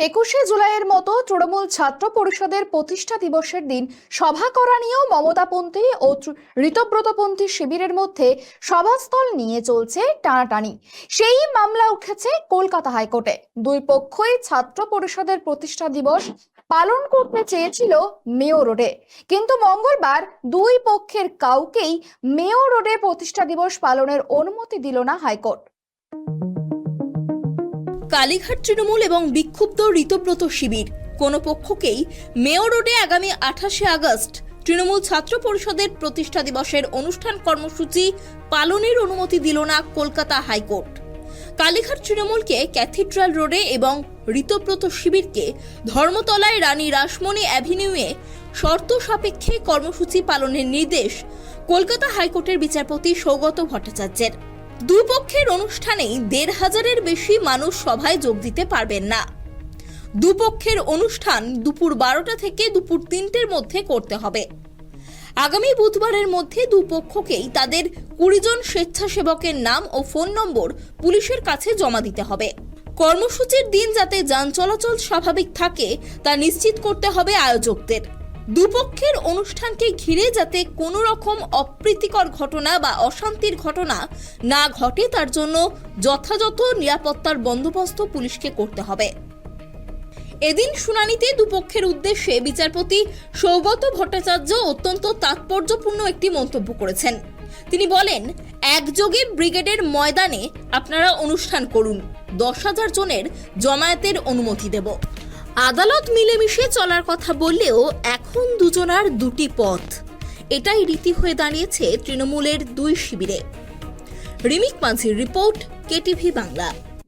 21শে জুলাইয়ের মতো তৃণমূল ছাত্র পরিষদের প্রতিষ্ঠা দিবসের দিন সভা করা নিয়েও মমতাপন্থী ও ঋতব্রতপন্থী শিবিরের মধ্যে সভাস্থল নিয়ে চলছে টানাটানি। সেই মামলা উঠেছে কলকাতা হাইকোর্টে। দুই পক্ষই ছাত্র পরিষদের প্রতিষ্ঠা দিবস পালন করতে চেয়েছিল মেয়ো রোডে, কিন্তু মঙ্গলবার দুই পক্ষের কাউকেই মেয়ো রোডে প্রতিষ্ঠা দিবস পালনের অনুমতি দিল না হাইকোর্ট। কালীঘাট তৃণমূল এবং বিক্ষুব্ধ ঋতব্রত শিবির কোনো পক্ষকেই মেয়ো রোডে আগামী 28শে আগস্ট তৃণমূল ছাত্র পরিষদের প্রতিষ্ঠা দিবসের অনুষ্ঠান কর্মসূচি পালনের অনুমতি দিল না কলকাতা হাইকোর্ট। কালীঘাট তৃণমূলকে ক্যাথিড্রাল রোডে এবং ঋতব্রত শিবিরকে ধর্মতলায় রানী রাসমণি অ্যাভিনিউয়ে শর্ত সাপেক্ষে কর্মসূচি পালনের নির্দেশ কলকাতা হাইকোর্টের বিচারপতি সৌগত ভট্টাচার্যের। দুই পক্ষের অনুষ্ঠানেই ১৫০০-এর বেশি মানুষ সভায় যোগ দিতে পারবেন না। দুপক্ষের অনুষ্ঠান দুপুর 12টা থেকে দুপুর 3টের মধ্যে করতে হবে। আগামী বুধবারের মধ্যে দুপক্ষকেই তাদের 20 জন স্বেচ্ছাসেবকের নাম ও ফোন নম্বর পুলিশের কাছে জমা দিতে হবে। কর্মসূচির দিন যাতে যান চলাচল স্বাভাবিক থাকে তা নিশ্চিত করতে হবে আয়োজকদের। দুপক্ষের অনুষ্ঠানকে ঘিরে যাতে কোনো রকম অপ্রীতিকর ঘটনা বা অশান্তির ঘটনা না ঘটে তার জন্য যথাযথ নিরাপত্তার বন্দোবস্ত পুলিশকে করতে হবে। এদিন শুনানিতে দুপক্ষের উদ্দেশ্যে বিচারপতি সৌগত ভট্টাচার্য অত্যন্ত তাৎপর্যপূর্ণ একটি মন্তব্য করেছেন। তিনি বলেন, একযোগে ব্রিগেডের ময়দানে আপনারা অনুষ্ঠান করুন, 10,000 জনের জমায়েতের অনুমতি দেব। আদালত মিলেমিশে চলার কথা বললেও এখন দুজনার দুটি পথ, এটাই রীতি হয়ে দাঁড়িয়েছে তৃণমূলের দুই শিবিরে। রিমিক মাঝির রিপোর্ট, কেটিভি বাংলা।